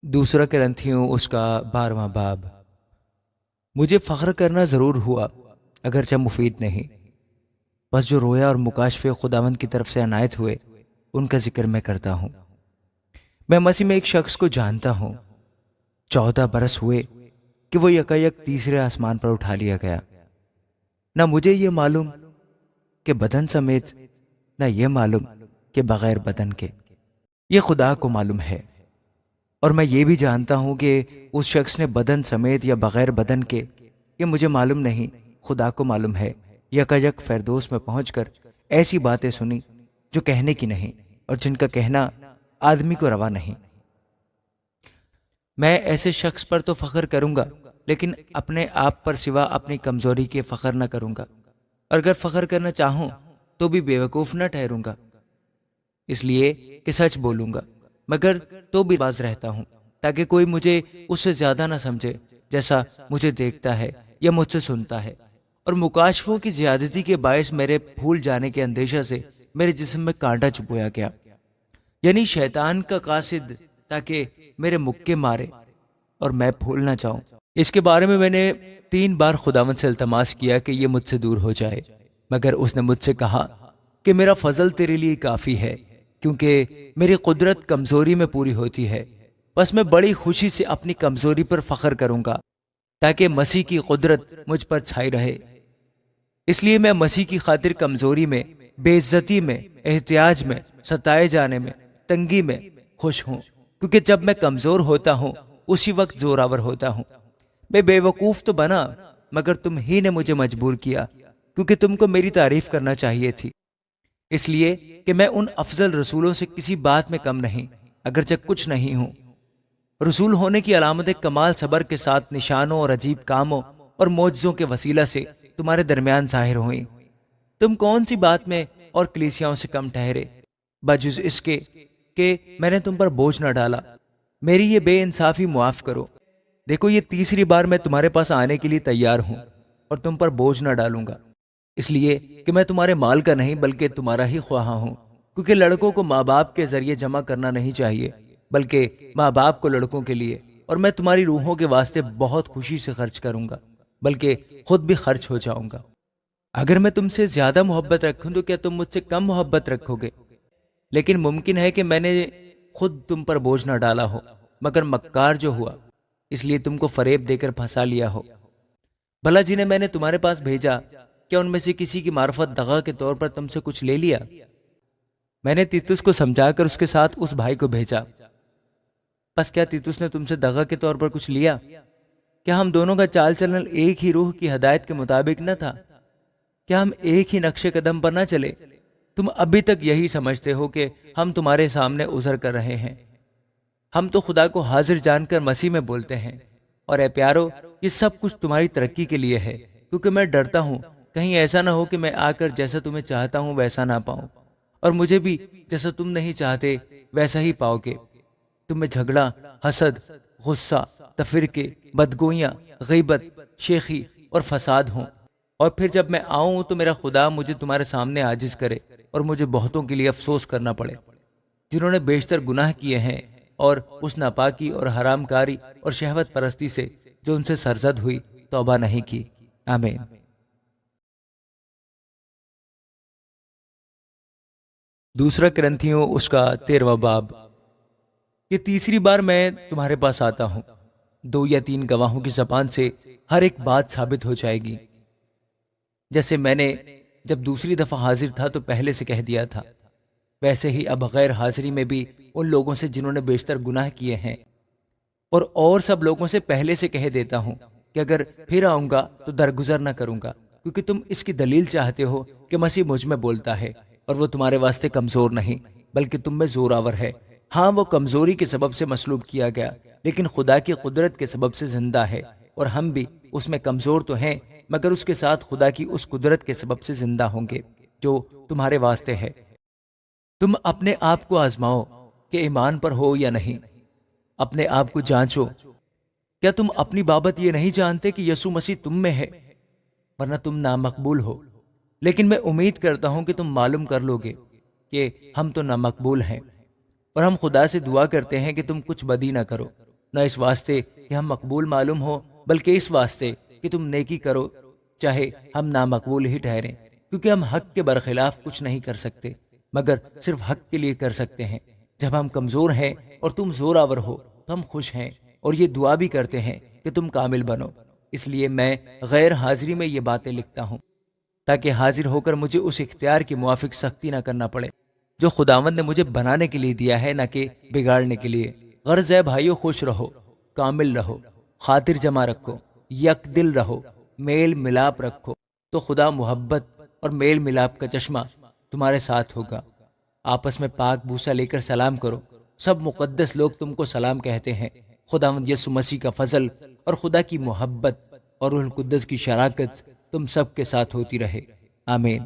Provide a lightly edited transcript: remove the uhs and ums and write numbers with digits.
دوسرا کرنتھیوں اس کا 12واں باب۔ مجھے فخر کرنا ضرور ہوا اگرچہ مفید نہیں، بس جو رویا اور مکاشفے خداوند کی طرف سے عنایت ہوئے ان کا ذکر میں کرتا ہوں۔ میں مسیح میں ایک شخص کو جانتا ہوں، 14 برس ہوئے کہ وہ یکایک تیسرے آسمان پر اٹھا لیا گیا۔ نہ مجھے یہ معلوم کہ بدن سمیت، نہ یہ معلوم کہ بغیر بدن کے، یہ خدا کو معلوم ہے۔ اور میں یہ بھی جانتا ہوں کہ اس شخص نے بدن سمیت یا بغیر بدن کے، یہ مجھے معلوم نہیں، خدا کو معلوم ہے، یکایک فردوس میں پہنچ کر ایسی باتیں سنی جو کہنے کی نہیں اور جن کا کہنا آدمی کو روا نہیں۔ میں ایسے شخص پر تو فخر کروں گا، لیکن اپنے آپ پر سوا اپنی کمزوری کے فخر نہ کروں گا، اور اگر فخر کرنا چاہوں تو بھی بے وقوف نہ ٹھہروں گا، اس لیے کہ سچ بولوں گا مگر تو بھی باز رہتا ہوں، تاکہ کوئی مجھے اس سے زیادہ نہ سمجھے جیسا مجھے دیکھتا ہے یا مجھ سے سنتا ہے۔ اور مکاشفوں کی زیادتی کے باعث میرے پھول جانے کے اندیشہ سے میرے جسم میں کانٹا چبویا گیا، یعنی شیطان کا قاصد، تاکہ میرے مکے مارے اور میں پھول نہ جاؤں۔ اس کے بارے میں نے 3 بار خداوند سے التماس کیا کہ یہ مجھ سے دور ہو جائے، مگر اس نے مجھ سے کہا کہ میرا فضل تیرے لیے کافی ہے، کیونکہ میری قدرت کمزوری میں پوری ہوتی ہے۔ بس میں بڑی خوشی سے اپنی کمزوری پر فخر کروں گا، تاکہ مسیح کی قدرت مجھ پر چھائی رہے۔ اس لیے میں مسیح کی خاطر کمزوری میں، بے عزتی میں، احتیاج میں، ستائے جانے میں، تنگی میں خوش ہوں، کیونکہ جب میں کمزور ہوتا ہوں اسی وقت زوراور ہوتا ہوں۔ میں بے وقوف تو بنا، مگر تم ہی نے مجھے مجبور کیا، کیونکہ تم کو میری تعریف کرنا چاہیے تھی، اس لیے کہ میں ان افضل رسولوں سے کسی بات میں کم نہیں، اگرچہ کچھ نہیں ہوں۔ رسول ہونے کی علامتیں کمال صبر کے ساتھ نشانوں اور عجیب کاموں اور معجزوں کے وسیلہ سے تمہارے درمیان ظاہر ہوئیں۔ تم کون سی بات میں اور کلیسیاؤں سے کم ٹھہرے، بجز اس کے کہ میں نے تم پر بوجھ نہ ڈالا۔ میری یہ بے انصافی معاف کرو۔ دیکھو، یہ تیسری بار میں تمہارے پاس آنے کے لیے تیار ہوں اور تم پر بوجھ نہ ڈالوں گا، اس لیے کہ میں تمہارے مال کا نہیں بلکہ تمہارا ہی خواہاں ہوں۔ کیونکہ لڑکوں کو ماں باپ کے ذریعے جمع کرنا نہیں چاہیے، بلکہ ماں باپ کو لڑکوں کے لیے، اور میں تمہاری روحوں کے واسطے بہت خوشی سے خرچ کروں گا، بلکہ خود بھی خرچ ہو جاؤں گا۔ اگر میں تم سے زیادہ محبت رکھوں تو کیا تم مجھ سے کم محبت رکھو گے؟ لیکن ممکن ہے کہ میں نے خود تم پر بوجھ نہ ڈالا ہو، مگر مکار جو ہوا اس لیے تم کو فریب دے کر پھنسا لیا ہو۔ بھلا جنہیں میں نے تمہارے پاس بھیجا، کیا ان میں سے کسی کی معرفت دغا کے طور پر تم سے کچھ لے لیا؟ میں نے تیتس کو سمجھا کر اس کے ساتھ اس بھائی کو بھیجا۔ پس کیا تیتس نے تم سے دغا کے طور پر کچھ لیا؟ کیا ہم دونوں کا چال چلن ایک ہی روح کی ہدایت کے مطابق نہ تھا؟ کیا ہم ایک ہی نقش قدم پر نہ چلے؟ تم ابھی تک یہی سمجھتے ہو کہ ہم تمہارے سامنے عذر کر رہے ہیں۔ ہم تو خدا کو حاضر جان کر مسیح میں بولتے ہیں۔ اور اے پیارو، یہ سب کچھ تمہاری ترقی کے لیے ہے، کیونکہ میں ڈرتا ہوں کہیں ایسا نہ ہو کہ میں آ کر جیسا تمہیں چاہتا ہوں ویسا نہ پاؤں، اور مجھے بھی جیسا تم نہیں چاہتے ویسا ہی پاؤ گے۔ تم میں جھگڑا، حسد، غصہ، تفرقے، بدگوئیاں، غیبت، شیخی اور فساد ہوں، اور پھر جب میں آؤں تو میرا خدا مجھے تمہارے سامنے عاجز کرے اور مجھے بہتوں کے لیے افسوس کرنا پڑے، جنہوں نے بیشتر گناہ کیے ہیں اور اس ناپاکی اور حرام کاری اور شہوت پرستی سے جو ان سے سرزد ہوئی توبہ نہیں کی۔ آمین۔ دوسرا کرنتھیوں اس کا 13واں باب۔ یہ تیسری بار میں تمہارے پاس آتا ہوں، 2 یا 3 گواہوں کی زبان سے ہر ایک بات ثابت ہو جائے گی۔ جیسے میں نے جب دوسری دفعہ حاضر تھا تو پہلے سے کہہ دیا تھا، ویسے ہی اب غیر حاضری میں بھی ان لوگوں سے جنہوں نے بیشتر گناہ کیے ہیں اور سب لوگوں سے پہلے سے کہہ دیتا ہوں کہ اگر پھر آؤں گا تو درگزر نہ کروں گا، کیونکہ تم اس کی دلیل چاہتے ہو کہ مسیح مجھ میں بولتا ہے، اور وہ تمہارے واسطے کمزور نہیں بلکہ تم میں زور آور ہے۔ ہاں، وہ کمزوری کے سبب سے مصلوب کیا گیا، لیکن خدا کی قدرت کے سبب سے زندہ ہے، اور ہم بھی اس میں کمزور تو ہیں، مگر اس کے ساتھ خدا کی اس قدرت کے سبب سے زندہ ہوں گے جو تمہارے واسطے ہے۔ تم اپنے آپ کو آزماؤ کہ ایمان پر ہو یا نہیں، اپنے آپ کو جانچو۔ کیا تم اپنی بابت یہ نہیں جانتے کہ یسوع مسیح تم میں ہے، ورنہ تم نامقبول ہو؟ لیکن میں امید کرتا ہوں کہ تم معلوم کر لو گے کہ ہم تو نامقبول ہیں، اور ہم خدا سے دعا کرتے ہیں کہ تم کچھ بدی نہ کرو، نہ اس واسطے کہ ہم مقبول معلوم ہو، بلکہ اس واسطے کہ تم نیکی کرو چاہے ہم نامقبول ہی ٹھہریں، کیونکہ ہم حق کے برخلاف کچھ نہیں کر سکتے مگر صرف حق کے لیے کر سکتے ہیں۔ جب ہم کمزور ہیں اور تم زوراور ہو تو ہم خوش ہیں اور یہ دعا بھی کرتے ہیں کہ تم کامل بنو۔ اس لیے میں غیر حاضری میں یہ باتیں لکھتا ہوں تاکہ حاضر ہو کر مجھے اس اختیار کے موافق سختی نہ کرنا پڑے جو خداوند نے مجھے بنانے کے لیے دیا ہے، نہ کہ بگاڑنے کے لیے۔ غرض ہے بھائیو، خوش رہو، کامل رہو، خاطر جمع رکھو، یک دل رہو، میل ملاپ رکھو، تو خدا محبت اور میل ملاپ کا چشمہ تمہارے ساتھ ہوگا۔ آپس میں پاک بوسہ لے کر سلام کرو، سب مقدس لوگ تم کو سلام کہتے ہیں۔ خداوند یسوع مسیح کا فضل اور خدا کی محبت اور روح القدس کی شراکت تم سب کے ساتھ ہوتی رہے، آمین۔